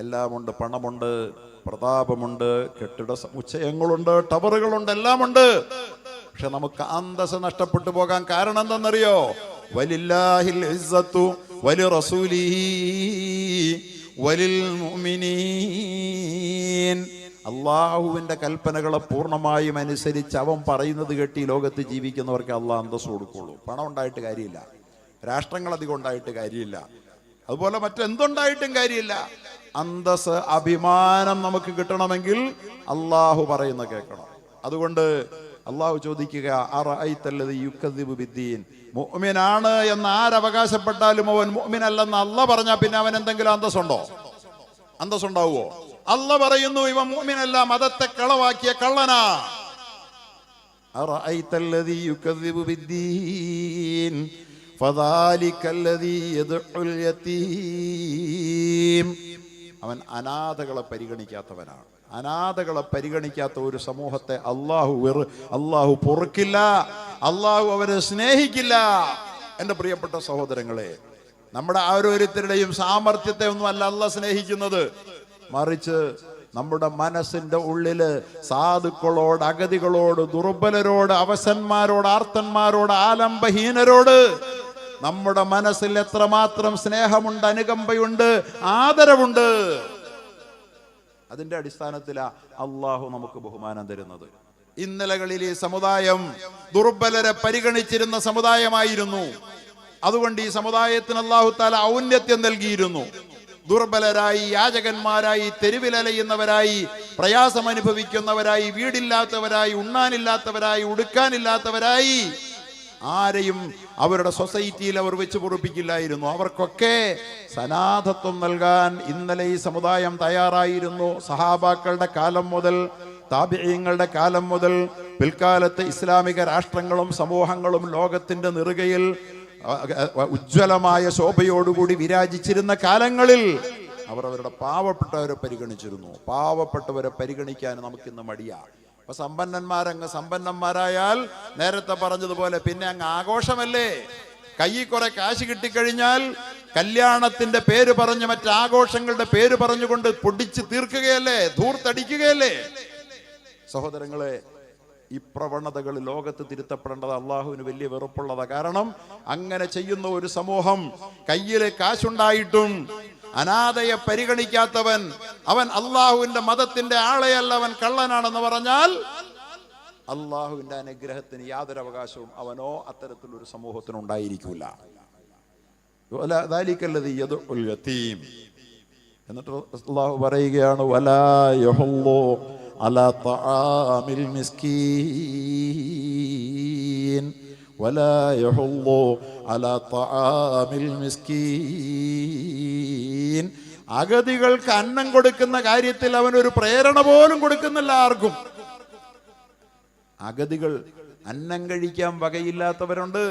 എല്ലാമുണ്ട്. പണമുണ്ട്, പ്രതാപമുണ്ട്, കെട്ടിട സമുച്ചയങ്ങളുണ്ട്, ടവറുകളുണ്ട്, എല്ലാമുണ്ട്. പക്ഷെ നമുക്ക് അന്തസ്സ് നഷ്ടപ്പെട്ടു പോകാൻ കാരണം എന്തെന്നറിയോ? വലില്ലാഹിൽ ഇസ്സത്തു വലിറസൂലിഹി വലിൽ മുഅ്മിനീൻ. അള്ളാഹുവിൻ്റെ കൽപ്പനകളെ പൂർണ്ണമായും അനുസരിച്ച് അവൻ പറയുന്നത് കേട്ട് ഈ ലോകത്ത് ജീവിക്കുന്നവർക്ക് അള്ളാഹ് അന്തസ്സ് കൊടുക്കുള്ളൂ. പണം ഉണ്ടായിട്ട് കാര്യമില്ല, രാഷ്ട്രങ്ങൾ അധികം ഉണ്ടായിട്ട് കാര്യമില്ല, അതുപോലെ മറ്റെന്തുണ്ടായിട്ടും കാര്യമില്ല. അന്തസ്സ്, അഭിമാനം നമുക്ക് കിട്ടണമെങ്കിൽ അള്ളാഹു പറയുന്ന കേൾക്കണം. അതുകൊണ്ട് അള്ളാഹു ചോദിക്കുക, അറഅയ്തല്ലദീ യുകദ്ദിബു ബിദ്ദീൻ, മുഅ്മിനാണ് എന്ന് ആരവകാശപ്പെട്ടാലും അവൻ മുഅ്മിനല്ലെന്ന് അള്ളാഹ് പറഞ്ഞാൽ പിന്നെ അവൻ എന്തെങ്കിലും അന്തസ്സുണ്ടോ? അന്തസ്സുണ്ടാവുമോ? അള്ളാഹ് പറയുന്നു ഇവൻ മുഅ്മിനല്ല, മതത്തെ കളവാക്കിയ കള്ളനാ. അറഅയ്തല്ലദീ യുകദ്ദിബു ബിദ്ദീൻ ഫദാലികല്ലദീ യദ്ഉൽ യതീം. അനാഥകളെ പരിഗണിക്കാത്തവനാണ്. അനാഥകളെ പരിഗണിക്കാത്ത ഒരു സമൂഹത്തെ അള്ളാഹു പൊറുക്കില്ല, അള്ളാഹു അവരെ സ്നേഹിക്കില്ല. എൻ്റെ പ്രിയപ്പെട്ട സഹോദരങ്ങളെ, നമ്മുടെ ഓരോരുത്തരുടെയും സാമർത്ഥ്യത്തെ ഒന്നും അല്ല അള്ളാഹ് സ്നേഹിക്കുന്നത്, മറിച്ച് നമ്മുടെ മനസ്സിന്റെ ഉള്ളില് സാധുക്കളോട്, അഗതികളോട്, ദുർബലരോട്, അവശന്മാരോട്, ആർത്തന്മാരോട്, ആലംബഹീനരോട് നമ്മുടെ മനസ്സിൽ എത്രമാത്രം സ്നേഹമുണ്ട്, അനുകമ്പയുണ്ട്, ആദരവുണ്ട്, അതിന്റെ അടിസ്ഥാനത്തിലാ അള്ളാഹു നമുക്ക് ബഹുമാനം തരുന്നത്. ഇന്നലകളിൽ ഈ സമുദായം ദുർബലരെ പരിഗണിച്ചിരുന്ന സമുദായമായിരുന്നു. അതുകൊണ്ട് ഈ സമുദായത്തിന് അല്ലാഹു തആല ഔന്നത്യം നൽകിയിരുന്നു. ദുർബലരായി, യാചകന്മാരായി, തെരുവിലലയുന്നവരായി, പ്രയാസം അനുഭവിക്കുന്നവരായി, വീടില്ലാത്തവരായി, ഉണ്ണാനില്ലാത്തവരായി, ഉടുക്കാനില്ലാത്തവരായി ആരെയും അവരുടെ സൊസൈറ്റിയിൽ അവർ വെച്ച് പൊറുപ്പിക്കില്ലായിരുന്നു. അവർക്കൊക്കെ സനാഥത്വം നൽകാൻ ഇന്നലെ ഈ സമുദായം തയ്യാറായിരുന്നു. സഹാബാക്കളുടെ കാലം മുതൽ, താബിഈങ്ങളുടെ കാലം മുതൽ, പിൽക്കാലത്ത് ഇസ്ലാമിക രാഷ്ട്രങ്ങളും സമൂഹങ്ങളും ലോകത്തിന്റെ നെറുകയിൽ ഉജ്ജ്വലമായ ശോഭയോടുകൂടി വിരാജിച്ചിരുന്ന കാലങ്ങളിൽ അവർ അവരുടെ പാവപ്പെട്ടവരെ പരിഗണിച്ചിരുന്നു. പാവപ്പെട്ടവരെ പരിഗണിക്കാൻ നമുക്കിന്ന് മടിയാണ്. അപ്പൊ സമ്പന്നന്മാരങ്ങ് സമ്പന്നന്മാരായാൽ നേരത്തെ പറഞ്ഞതുപോലെ പിന്നെ അങ്ങ് ആഘോഷമല്ലേ. കയ്യിൽ കുറെ കാശ് കിട്ടിക്കഴിഞ്ഞാൽ കല്യാണത്തിന്റെ പേര് പറഞ്ഞ് മറ്റാഘോഷങ്ങളുടെ പേര് പറഞ്ഞുകൊണ്ട് പൊടിച്ച് തീർക്കുകയല്ലേ, ധൂർത്തടിക്കുകയല്ലേ. സഹോദരങ്ങളെ, ഈ പ്രവണതകൾ ലോകത്ത് തിരുത്തപ്പെടേണ്ടത് അള്ളാഹുവിന് വലിയ വെറുപ്പുള്ളതാണ്. കാരണം അങ്ങനെ ചെയ്യുന്ന ഒരു സമൂഹം, കയ്യിലെ കാശുണ്ടായിട്ടും അനാഥയെ പരിഗണിക്കാത്തവൻ, അവൻ അള്ളാഹുവിന്റെ മതത്തിന്റെ ആളെയല്ല, അവൻ കള്ളനാണെന്ന് പറഞ്ഞാൽ അള്ളാഹുവിന്റെ അനുഗ്രഹത്തിന് യാതൊരു അവകാശവും അവനോ അത്തരത്തിലൊരു സമൂഹത്തിനുണ്ടായിരിക്കില്ല. എന്നിട്ട് അള്ളാഹു പറയുകയാണ്, വലാ യഹുല്ലു അലാ തആമിൽ മിസ്കീൻ, വലാ യഹുല്ലു അലാ തആമിൽ മിസ്കീൻ. അഗതികൾക്ക് അന്നം കൊടുക്കുന്ന കാര്യത്തിൽ അവനൊരു പ്രേരണ പോലും കൊടുക്കുന്നില്ല ആർക്കും. അഗതികൾ, അന്നം കഴിക്കാൻ വകയില്ലാത്തവരുണ്ട്,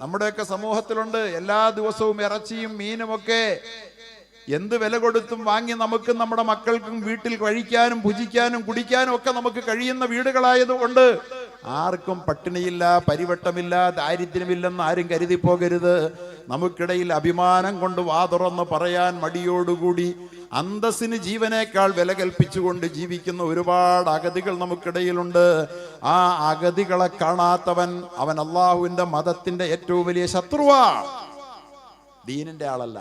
നമ്മുടെയൊക്കെ സമൂഹത്തിലുണ്ട്. എല്ലാ ദിവസവും ഇറച്ചിയും മീനുമൊക്കെ എന്ത് വില കൊടുത്തും വാങ്ങി നമുക്കും നമ്മുടെ മക്കൾക്കും വീട്ടിൽ കഴിക്കാനും ഭുജിക്കാനും കുടിക്കാനും ഒക്കെ നമുക്ക് കഴിയുന്ന വീടുകളായതുകൊണ്ട് ആർക്കും പട്ടിണിയില്ല, പരിവട്ടമില്ല, ദാരിദ്ര്യമില്ലെന്ന് ആരും കരുതി പോകരുത്. നമുക്കിടയിൽ അഭിമാനം കൊണ്ട് വാതുറന്ന് പറയാൻ മടിയോടുകൂടി അന്തസ്സിന് ജീവനേക്കാൾ വില കൽപ്പിച്ചുകൊണ്ട് ജീവിക്കുന്ന ഒരുപാട് അഗതികൾ നമുക്കിടയിലുണ്ട്. ആ അഗതികളെ കാണാത്തവൻ അവൻ അള്ളാഹുവിന്റെ മതത്തിന്റെ ഏറ്റവും വലിയ ശത്രുവാണ്, ദീനിന്റെ ആളല്ല.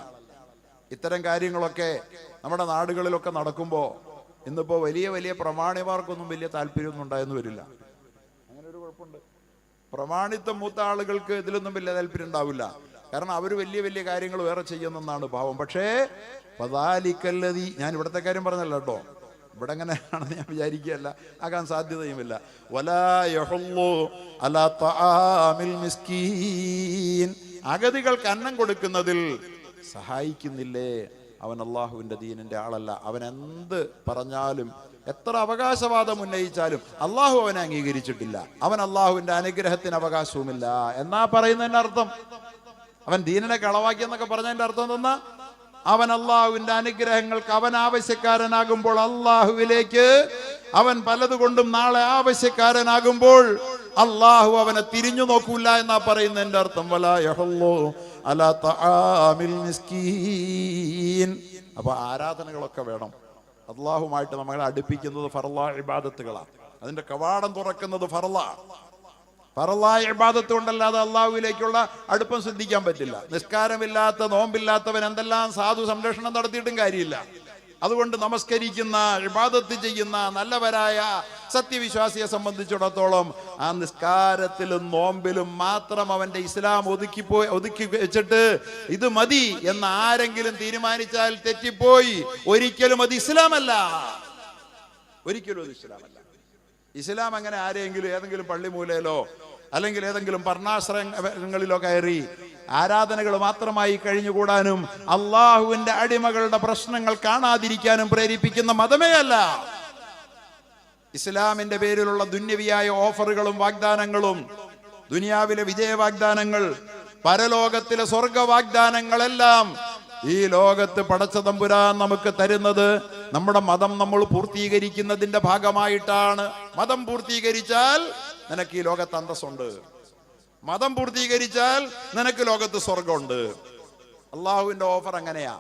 ഇത്തരം കാര്യങ്ങളൊക്കെ നമ്മുടെ നാടുകളിലൊക്കെ നടക്കുമ്പോൾ ഇന്നിപ്പോൾ വലിയ വലിയ പ്രമാണിമാർക്കൊന്നും വലിയ താല്പര്യമൊന്നും ഉണ്ടായെന്ന് വരില്ല. അങ്ങനെ ഒരു കുഴപ്പമുണ്ട്. പ്രമാണിത്വം മൂത്ത ആളുകൾക്ക് ഇതിലൊന്നും വലിയ താല്പര്യം ഉണ്ടാവില്ല. കാരണം അവർ വലിയ വലിയ കാര്യങ്ങൾ വേറെ ചെയ്യുന്നെന്നാണ് ഭാവം. പക്ഷേ ഫദാലിക്കല്ലദീ, ഞാൻ ഇവിടുത്തെ കാര്യം പറഞ്ഞല്ലോ കേട്ടോ, ഇവിടെ എങ്ങനെയാണെന്ന് ഞാൻ വിചാരിക്കുകയല്ല, ആകാൻ സാധ്യതയുമില്ല. വലാ യഹുല്ലു അലാ തആമിൽ മിസ്കീൻ, അഗതികൾക്ക് അന്നം കൊടുക്കുന്നതിൽ സഹായിക്കുന്നില്ലേ, അവൻ അള്ളാഹുവിന്റെ ദീനിന്റെ ആളല്ല. അവൻ എന്ത് പറഞ്ഞാലും എത്ര അവകാശവാദം ഉന്നയിച്ചാലും അള്ളാഹു അവനെ അംഗീകരിച്ചിട്ടില്ല. അവൻ അള്ളാഹുവിന്റെ അനുഗ്രഹത്തിന് അവകാശവുമില്ല എന്നാ പറയുന്നതിന്റെ അർത്ഥം. അവൻ ദീനിനെ കളവാക്കിയെന്നൊക്കെ പറഞ്ഞതിന്റെ അർത്ഥം എന്തെന്നാ? അവൻ അള്ളാഹുവിന്റെ അനുഗ്രഹങ്ങൾക്ക് അവൻ ആവശ്യക്കാരനാകുമ്പോൾ, അള്ളാഹുവിലേക്ക് അവൻ പലതുകൊണ്ടും നാളെ ആവശ്യക്കാരനാകുമ്പോൾ അള്ളാഹു അവനെ തിരിഞ്ഞു നോക്കൂല എന്നാ പറയുന്നതിന്റെ അർത്ഥം. വലാ യഹുല്ലു അലാ തആമിൽ മിസ്കീൻ. അപ്പോൾ ആരാധനകളൊക്കെ വേണം. അള്ളാഹുമായിട്ട് നമ്മളെ അടുപ്പിക്കുന്നത് ഫർളായ ഇബാദത്തുകളാണ്. അതിന്റെ കവാടം തുറക്കുന്നത് ഫർളായ ഇബാദത്ത് കൊണ്ടല്ലാതെ അള്ളാഹുവിലേക്കുള്ള അടുപ്പം സിദ്ധിക്കാൻ പറ്റില്ല. നിസ്കാരമില്ലാത്ത, നോമ്പില്ലാത്തവൻ എന്തെല്ലാം സാധു സംരക്ഷണം നടത്തിയിട്ടും കാര്യമില്ല. അതുകൊണ്ട് നമസ്കരിക്കുന്ന, ഇബാദത്ത് ചെയ്യുന്ന നല്ലവരായ സത്യവിശ്വാസിയെ സംബന്ധിച്ചിടത്തോളം ആ നിസ്കാരത്തിലും നോമ്പിലും മാത്രം അവന്റെ ഇസ്ലാം ഒതുക്കി വെച്ചിട്ട് ഇത് മതി എന്ന് ആരെങ്കിലും തീരുമാനിച്ചാൽ തെറ്റിപ്പോയി. ഒരിക്കലും അത് ഇസ്ലാമല്ല. ഒരിക്കലും അത് ഇസ്ലാമല്ല. ഇസ്ലാം അങ്ങനെ ആരെങ്കിലും ഏതെങ്കിലും പള്ളിമൂലയിലോ അല്ലെങ്കിൽ ഏതെങ്കിലും പർണാശ്രയങ്ങളിലോ കയറി ആരാധനകൾ മാത്രമായി കഴിഞ്ഞുകൂടാനും അള്ളാഹുവിന്റെ അടിമകളുടെ പ്രശ്നങ്ങൾ കാണാതിരിക്കാനും പ്രേരിപ്പിക്കുന്ന മതമേ അല്ല. ഇസ്ലാമിന്റെ പേരിലുള്ള ദുന്യവിയായ ഓഫറുകളും വാഗ്ദാനങ്ങളും, ദുനിയാവിലെ വിജയ വാഗ്ദാനങ്ങൾ, പരലോകത്തിലെ സ്വർഗ വാഗ്ദാനങ്ങളെല്ലാം ഈ ലോകത്ത് പടച്ച തമ്പുരാൻ നമുക്ക് തരുന്നത് നമ്മുടെ മതം നമ്മൾ പൂർത്തീകരിക്കുന്നതിന്റെ ഭാഗമായിട്ടാണ്. മതം പൂർത്തീകരിച്ചാൽ നിനക്ക് ഈ ലോകത്ത് അന്തസ്സുണ്ട്. മതം പൂർത്തീകരിച്ചാൽ നിനക്ക് ലോകത്ത് സ്വർഗമുണ്ട്. അള്ളാഹുവിന്റെ ഓഫർ അങ്ങനെയാ.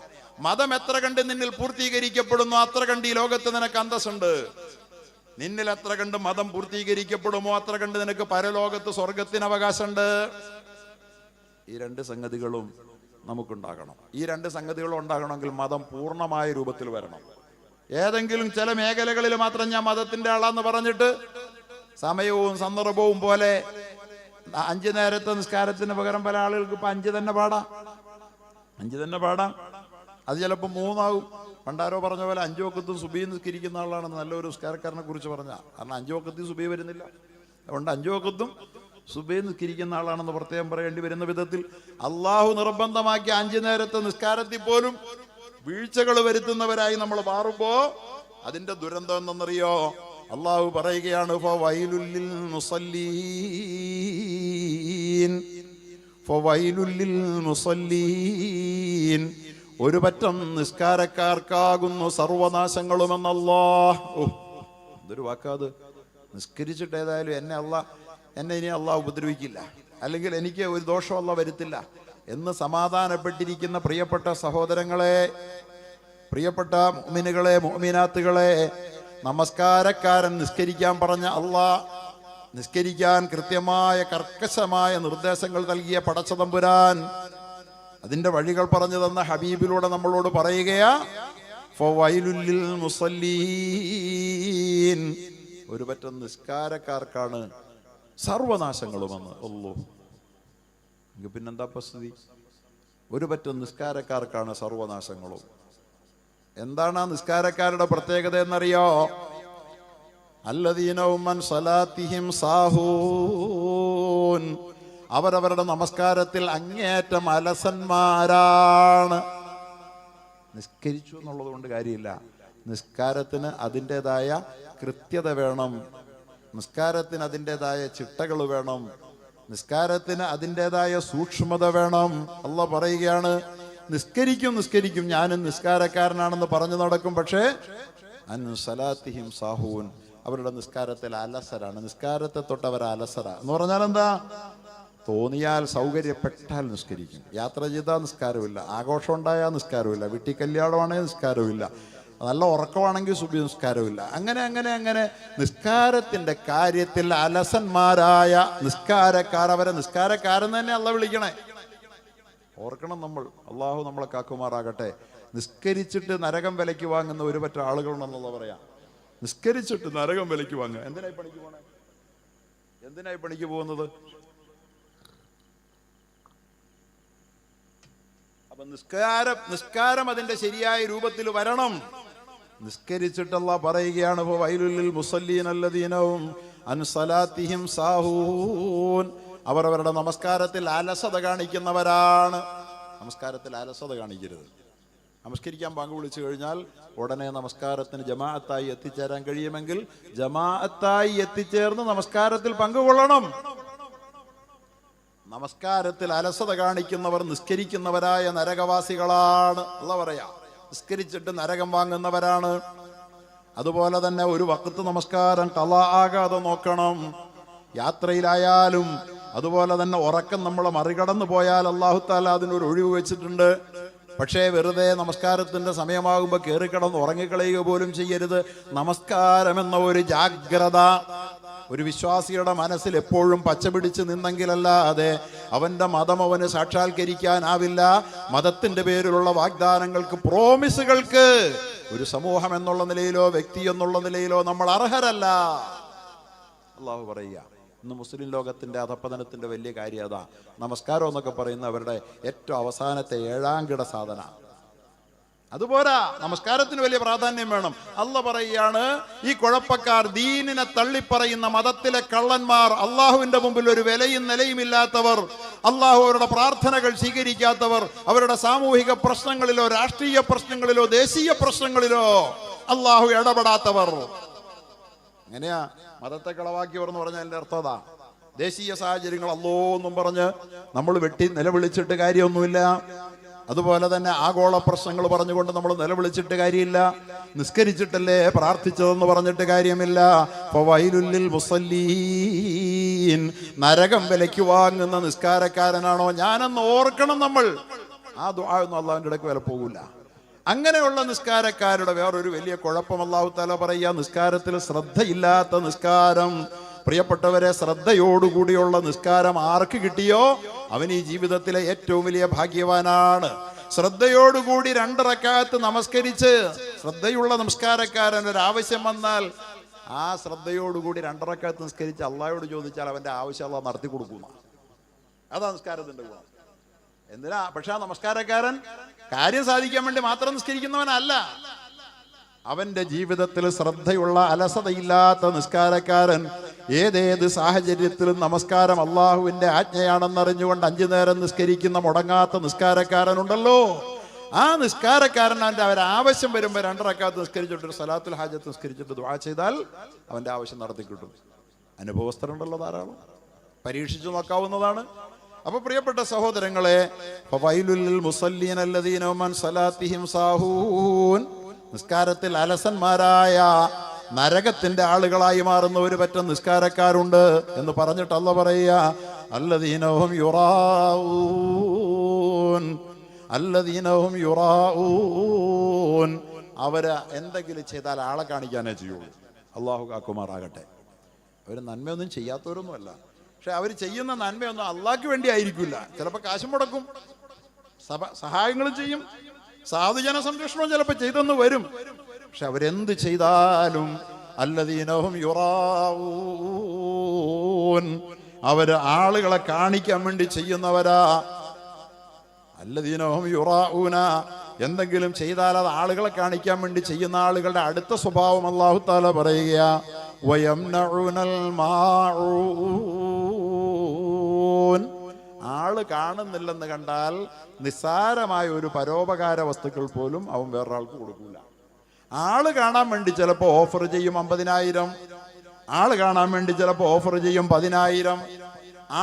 മതം എത്ര കണ്ട് നിന്നിൽ പൂർത്തീകരിക്കപ്പെടുന്നു അത്ര കണ്ട് ഈ ലോകത്ത് നിനക്ക് അന്തസ്സുണ്ട്. നിന്നിൽ എത്ര കണ്ട് മതം പൂർത്തീകരിക്കപ്പെടുമോ അത്ര കണ്ട് നിനക്ക് പരലോകത്ത് സ്വർഗത്തിന് അവകാശമുണ്ട്. ഈ രണ്ട് സംഗതികളും നമുക്കുണ്ടാകണം. ഈ രണ്ട് സംഗതികളും ഉണ്ടാകണമെങ്കിൽ മതം പൂർണ്ണമായ രൂപത്തിൽ വരണം. ഏതെങ്കിലും ചില മേഖലകളിൽ മാത്രം ഞാൻ മതത്തിന്റെ ആളാന്ന് പറഞ്ഞിട്ട് സമയവും സന്ദർഭവും പോലെ 5 നേരത്തെ നിസ്കാരത്തിന് പകരം പല ആളുകൾക്ക് ഇപ്പൊ 5 തന്നെ പാടാം. അത് ചിലപ്പോൾ 3 ആകും. പണ്ടാരോ പറഞ്ഞ പോലെ 5 വക്കത്തും സുബഹി നിസ്കരിക്കുന്ന ആളാണെന്ന് നല്ലൊരു നിസ്കാരക്കാരനെ കുറിച്ച് പറഞ്ഞ. കാരണം 5 വക്കത്തും സുബഹി വരുന്നില്ല. അതുകൊണ്ട് 5 വക്കത്തും സുബഹി നിസ്കരിക്കുന്ന ആളാണെന്ന് പ്രത്യേകം പറയേണ്ടി വരുന്ന വിധത്തിൽ അള്ളാഹു നിർബന്ധമാക്കിയ 5 നേരത്തെ നിസ്കാരത്തിൽ പോലും വീഴ്ചകൾ വരുത്തുന്നവരായി നമ്മൾ മാറുമ്പോ അതിന്റെ ദുരന്തം എന്തെന്നറിയോ? അള്ളാഹു പറയുകയാണ്, ഫവൈലുൽ ലിൽ മുസല്ലീൻ, ഒരു പറ്റം നിസ്കാരക്കാർക്കാകുന്നു സർവനാശങ്ങളുമെന്നല്ലാഹ്. എന്തൊരു വാക്കാത്! നിസ്കരിച്ചിട്ട് ഏതായാലും എന്നെ ഇനി അള്ളാഹ് ഉപദ്രവിക്കില്ല, അല്ലെങ്കിൽ എനിക്ക് ഒരു ദോഷം അള്ളാഹ് വരുത്തില്ല എന്ന് സമാധാനപ്പെട്ടിരിക്കുന്ന പ്രിയപ്പെട്ട സഹോദരങ്ങളെ, പ്രിയപ്പെട്ട മുഅ്മിനുകളെ, മുഅ്മിനാത്തുകളെ, നമസ്കാരക്കാരൻ നിസ്കരിക്കാൻ പറഞ്ഞ അള്ളാഹ്, നിസ്കരിക്കാൻ കൃത്യമായ കർക്കശമായ നിർദ്ദേശങ്ങൾ നൽകിയ പടച്ച തമ്പുരാൻ അതിന്റെ വഴികൾ പറഞ്ഞു തന്ന ഹബീബിലൂടെ നമ്മളോട് പറയുകയാ, ഫവൈലുൽ ലിൽ മുസല്ലീൻ, ഒരു പറ്റം നിസ്കാരക്കാർക്കാണ് സർവനാശങ്ങളുമെന്ന്. അല്ലാഹു, പിന്നെന്താ സ്ഥിതി? ഒരു പറ്റം നിസ്കാരക്കാർക്കാണ് സർവനാശങ്ങളും. എന്താണ് ആ നിസ്കാരക്കാരുടെ പ്രത്യേകത എന്നറിയോ? അല്ലദീന ഹും അൻ സലാത്തിഹിം സാഹൂൻ, അവരവരുടെ നമസ്കാരത്തിൽ അങ്ങേയറ്റം അലസന്മാരാണ്. നിസ്കരിച്ചു എന്നുള്ളത് കൊണ്ട് കാര്യമില്ല. നിസ്കാരത്തിന് അതിൻ്റെതായ കൃത്യത വേണം, നിസ്കാരത്തിന് അതിൻ്റെതായ ചിട്ടകൾ വേണം, നിസ്കാരത്തിന് അതിൻ്റെതായ സൂക്ഷ്മത വേണം. അല്ലാഹ് പറയുകയാണ്, നിസ്കരിക്കും ഞാനും നിസ്കാരക്കാരനാണെന്ന് പറഞ്ഞു നടക്കും, പക്ഷേ അൻ സലാത്തിഹിം സാഹൂൻ, അവരുടെ നിസ്കാരത്തിൽ അലസരാണ്. നിസ്കാരത്തെ തൊട്ട് അവർ അലസരാ എന്ന് പറഞ്ഞാൽ എന്താ? തോന്നിയാൽ സൗകര്യപ്പെട്ടാൽ നിസ്കരിക്കും, യാത്ര ചെയ്താൽ നിസ്കാരമില്ല, ആഘോഷം ഉണ്ടായാൽ നിസ്കാരമില്ല, വീട്ടിൽ കല്യാണമാണെങ്കിൽ നിസ്കാരമില്ല, നല്ല ഉറക്കമാണെങ്കിൽ സുബഹി നിസ്കാരമില്ല. അങ്ങനെ നിസ്കാരത്തിന്റെ കാര്യത്തിൽ അലസന്മാരായ നിസ്കാരക്കാർ, അവരെ നിസ്കാരക്കാരെന്ന് തന്നെ അള്ളാഹ് വിളിക്കണേ. ഓർക്കണം നമ്മൾ, അള്ളാഹു നമ്മളെ കാക്കുമാറാകട്ടെ. നിസ്കരിച്ചിട്ട് നരകം വിലയ്ക്ക് വാങ്ങുന്ന ഒരു പറ്റ ആളുകളുണ്ടെന്നുള്ള പറയാം. നിസ്കരിച്ചിട്ട് നരകം വിലയ്ക്ക് വാങ്ങുക. എന്തിനായി പണിക്ക് പോണേ? എന്തിനായി പണിക്ക് പോകുന്നത്? അപ്പൊ നിസ്കാരം അതിന്റെ ശരിയായ രൂപത്തിൽ വരണം. നിസ്കരിച്ചിട്ട് അല്ലാഹ് പറയുകയാണ്, ഫവൈലുൽ ലിൽ മുസല്ലീൻ അല്ലദീന ഹും അൻ സലാത്തിഹിം സാഹൂൻ, അവരവരുടെ നമസ്കാരത്തിൽ അലസത കാണിക്കുന്നവരാണ്. നമസ്കാരത്തിൽ അലസത കാണിക്കരുത്. നമസ്കരിക്കാൻ പങ്ക് വിളിച്ചു കഴിഞ്ഞാൽ ഉടനെ നമസ്കാരത്തിന് ജമാഅത്തായി എത്തിച്ചേരാൻ കഴിയുമെങ്കിൽ ജമാഅത്തായി എത്തിച്ചേർന്ന് നമസ്കാരത്തിൽ പങ്കുകൊള്ളണം. നമസ്കാരത്തിൽ അലസത കാണിക്കുന്നവർ നിസ്കരിക്കുന്നവരായ നരകവാസികളാണ്. അല്ലാഹ് പറയാ, നിസ്കരിച്ചിട്ട് നരകം വാങ്ങുന്നവരാണ്. അതുപോലെ തന്നെ ഒരു വഖത്ത് നമസ്കാരം ഖളാ ആകാതെ നോക്കണം. യാത്രയിലായാലും അതുപോലെ തന്നെ ഉറക്കം നമ്മളെ മറികടന്നു പോയാൽ അല്ലാഹു തആല അതിനൊരു ഒഴിവ് വെച്ചിട്ടുണ്ട്. പക്ഷേ വെറുതെ നമസ്കാരത്തിൻ്റെ സമയമാകുമ്പോൾ കയറിക്കിടന്ന് ഉറങ്ങിക്കളയുക പോലും ചെയ്യരുത്. നമസ്കാരമെന്ന ഒരു ജാഗ്രത ഒരു വിശ്വാസിയുടെ മനസ്സിൽ എപ്പോഴും പച്ചപിടിച്ച് നിന്നെങ്കിലല്ലാതെ അവൻ്റെ മതം അവന് സാക്ഷാത്കരിക്കാനാവില്ല. മതത്തിൻ്റെ പേരിലുള്ള വാഗ്ദാനങ്ങൾക്ക്, പ്രോമിസുകൾക്ക് ഒരു സമൂഹം എന്നുള്ള നിലയിലോ വ്യക്തി എന്നുള്ള നിലയിലോ നമ്മൾ അർഹരല്ല. അള്ളാഹു പറയുക, ഇന്ന് മുസ്ലിം ലോകത്തിൻ്റെ അധപ്പതനത്തിൻ്റെ വലിയ കാര്യം അതാ. നമസ്കാരം എന്നൊക്കെ പറയുന്ന അവരുടെ ഏറ്റവും അവസാനത്തെ 7ാം കിട സാധന. അതുപോരാ, നമസ്കാരത്തിന് വലിയ പ്രാധാന്യം വേണം. അള്ള പറയുകയാണ്, ഈ കുഴപ്പക്കാർ, ദീനിനെ തള്ളിപ്പറയുന്ന മതത്തിലെ കള്ളന്മാർ, അള്ളാഹുവിന്റെ മുമ്പിൽ ഒരു വിലയും നിലയുമില്ലാത്തവർ, അള്ളാഹു അവരുടെ പ്രാർത്ഥനകൾ സ്വീകരിക്കാത്തവർ, അവരുടെ സാമൂഹിക പ്രശ്നങ്ങളിലോ രാഷ്ട്രീയ പ്രശ്നങ്ങളിലോ ദേശീയ പ്രശ്നങ്ങളിലോ അള്ളാഹു ഇടപെടാത്തവർ. എങ്ങനെയാ മതത്തെ കളവാക്കിയവർ എന്ന് പറഞ്ഞാൽ എൻ്റെ അർത്ഥം അതാ. ദേശീയ സാഹചര്യങ്ങൾ അല്ലോ എന്നും പറഞ്ഞ് നമ്മൾ വെട്ടി നിലവിളിച്ചിട്ട് കാര്യമൊന്നുമില്ല. അതുപോലെ തന്നെ ആഗോള പ്രശ്നങ്ങൾ പറഞ്ഞുകൊണ്ട് നമ്മൾ നിലവിളിച്ചിട്ട് കാര്യമില്ല. നിസ്കരിച്ചിട്ടല്ലേ പ്രാർത്ഥിച്ചതെന്ന് പറഞ്ഞിട്ട് കാര്യമില്ല. ഫവൈലുൽ മുസല്ലീൻ, നരകം വിലയ്ക്ക് വാങ്ങുന്ന നിസ്കാരക്കാരനാണോ ഞാനെന്ന് ഓർക്കണം നമ്മൾ. ആ ദുആ ഒന്നും അള്ളാഹുവിൻ്റെ ഇടയ്ക്ക് വില പോകില്ല. അങ്ങനെയുള്ള നിസ്കാരക്കാരുടെ വേറൊരു വലിയ കുഴപ്പം അല്ലാഹു തആല പറയുക, നിസ്കാരത്തിൽ ശ്രദ്ധയില്ലാത്ത നിസ്കാരം. പ്രിയപ്പെട്ടവരെ, ശ്രദ്ധയോടുകൂടിയുള്ള നിസ്കാരം ആർക്ക് കിട്ടിയോ അവൻ ഈ ജീവിതത്തിലെ ഏറ്റവും വലിയ ഭാഗ്യവാനാണ്. ശ്രദ്ധയോടുകൂടി 2 റക്അത്ത് നമസ്കരിച്ച് ശ്രദ്ധയുള്ള നമസ്കാരക്കാരൻ ഒരു ആവശ്യം വന്നാൽ ആ ശ്രദ്ധയോടുകൂടി 2 റക്അത്ത് നിസ്കരിച്ച് അള്ളാഹയോട് ചോദിച്ചാൽ അവൻ്റെ ആവശ്യം അള്ളാഹ് നടത്തി കൊടുക്കുന്ന, അതാ നിസ്കാരത്തിൻ്റെ ഗുണം. എന്തിനാ? പക്ഷെ ആ നമസ്കാരക്കാരൻ കാര്യം സാധിക്കാൻ വേണ്ടി മാത്രം നിസ്കരിക്കുന്നവനല്ല. അവന്റെ ജീവിതത്തിൽ ശ്രദ്ധയുള്ള, അലസതയില്ലാത്ത നിസ്കാരക്കാരൻ ഏതേത് സാഹചര്യത്തിലും നമസ്കാരം അള്ളാഹുവിന്റെ ആജ്ഞയാണെന്നറിഞ്ഞുകൊണ്ട് 5 നേരം നിസ്കരിക്കുന്ന മുടങ്ങാത്ത നിസ്കാരക്കാരനുണ്ടല്ലോ, ആ നിസ്കാരക്കാരൻ്റെ അവരാവശ്യം വരുമ്പോൾ 2 റക്അത്ത് നിസ്കരിച്ചിട്ട് സലാത്തുൽ ഹാജത്ത് നിസ്കരിച്ചിട്ട് ദുആ ചെയ്താൽ അവന്റെ ആവശ്യം നടത്തി കിട്ടും. അനുഭവസ്ഥരുണ്ടല്ലോ ധാരാളം, പരീക്ഷിച്ചു നോക്കാവുന്നതാണ്. അപ്പൊ പ്രിയപ്പെട്ട സഹോദരങ്ങളെ, ഫവൈലുൽ മുസല്ലീന അല്ലദീന ഹും അൻ സലാത്തിഹിം സാഹൂൻ, നിസ്കാരത്തിൽ അലസന്മാരായ നരകത്തിന്റെ ആളുകളായി മാറുന്ന ഒരു പറ്റം നിസ്കാരക്കാരുണ്ട് എന്ന് പറഞ്ഞിട്ട് അല്ലാഹു പറയുക, അല്ലദീന ഹും യുറാഊൻ, അല്ലദീന ഹും യുറാഊൻ, അവര് എന്തെങ്കിലും ചെയ്താൽ ആളെ കാണിക്കാനേ ചെയ്യുള്ളൂ. അള്ളാഹു കാക്കുമാറാകട്ടെ. അവർ നന്മയൊന്നും ചെയ്യാത്തവരൊന്നുമല്ല, പക്ഷെ അവർ ചെയ്യുന്ന നന്മയൊന്നും അള്ളാഹ്ക്ക് വേണ്ടി ആയിരിക്കില്ല. ചിലപ്പോൾ കാശും മുടക്കും, സഹായങ്ങളും ചെയ്യും, സാധുജന സംരക്ഷണവും ചിലപ്പോൾ ചെയ്തെന്ന് വരും. പക്ഷെ അവരെന്ത് ചെയ്താലും അല്ലദീനഹും യുറാഊൻ, അവര് ആളുകളെ കാണിക്കാൻ വേണ്ടി ചെയ്യുന്നവരാ. അല്ലദീനഹും യുറാഊന, എന്തെങ്കിലും ചെയ്താൽ അത് ആളുകളെ കാണിക്കാൻ വേണ്ടി ചെയ്യുന്ന ആളുകളുടെ അടുത്ത സ്വഭാവം അല്ലാഹു തആല പറയുക, വയംനഉനൽ മാഊൻ, ആള് കാണുന്നില്ലെന്ന് കണ്ടാൽ നിസ്സാരമായ ഒരു പരോപകാര വസ്തുക്കൾ പോലും അവൻ വേറൊരാൾക്ക് കൊടുക്കൂല. ആള് കാണാൻ വേണ്ടി ചിലപ്പോൾ ഓഫർ ചെയ്യും 50,000, ആള് കാണാൻ വേണ്ടി ചിലപ്പോൾ ഓഫർ ചെയ്യും 10,000,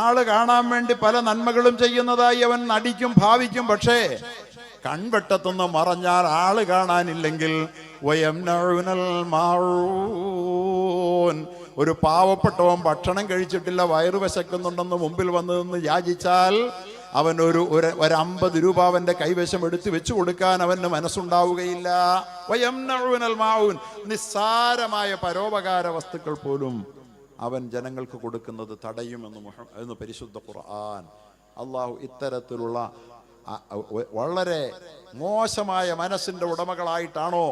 ആള് കാണാൻ വേണ്ടി പല നന്മകളും ചെയ്യുന്നതായി അവൻ നടിക്കും, ഭാവിക്കും. പക്ഷേ കൺവെട്ടത്തൊന്ന് മറഞ്ഞാൽ ആള് കാണാനില്ലെങ്കിൽ വയംനഉനൽ മാഊൻ, ഒരു പാവപ്പെട്ടവൻ ഭക്ഷണം കഴിച്ചിട്ടില്ല, വയറ് വിശക്കുന്നുണ്ടെന്ന് മുമ്പിൽ വന്നു നിന്ന് യാചിച്ചാൽ അവൻ ഒരു 50 രൂപ അവന്റെ കൈവശം എടുത്ത് വെച്ചു കൊടുക്കാൻ അവന് മനസ്സുണ്ടാവുകയില്ല. വയംനഉനൽ മാഊൻ, നിസ്സാരമായ പരോപകാര വസ്തുക്കൾ പോലും അവൻ ജനങ്ങൾക്ക് കൊടുക്കുന്നത് തടയുമെന്ന് പരിശുദ്ധ ഖുർആൻ. അള്ളാഹു ഇത്തരത്തിലുള്ള വളരെ മോശമായ മനസ്സിന്റെ ഉടമകളായിട്ടാണോ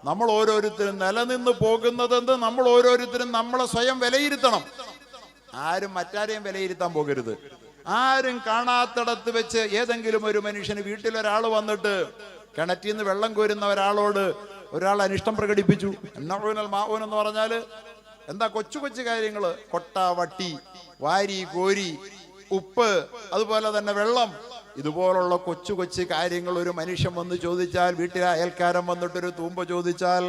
നമ്മൾ ഓരോരുത്തരും നിലനിന്ന് പോകുന്നതെന്ന് നമ്മൾ ഓരോരുത്തരും നമ്മളെ സ്വയം വിലയിരുത്തണം. ആരും മറ്റാരെയും വിലയിരുത്താൻ പോകരുത്. ആരും കാണാത്തിടത്ത് വെച്ച് ഏതെങ്കിലും ഒരു മനുഷ്യന് വീട്ടിലൊരാൾ വന്നിട്ട് കിണറ്റിൽ നിന്ന് വെള്ളം കോരുന്ന ഒരാൾ അനിഷ്ടം പ്രകടിപ്പിച്ചു. എന്നൽ മാഊൻ എന്ന് പറഞ്ഞാൽ എന്താ? കൊച്ചു കൊച്ചു കാര്യങ്ങള്, കൊട്ട, വട്ടി, വാരി, കോരി, ഉപ്പ്, അതുപോലെ തന്നെ വെള്ളം, ഇതുപോലുള്ള കൊച്ചു കൊച്ചു കാര്യങ്ങൾ ഒരു മനുഷ്യൻ വന്ന് ചോദിച്ചാൽ, വീട്ടിലെ അയൽക്കാരൻ വന്നിട്ടൊരു തൂമ്പ ചോദിച്ചാൽ,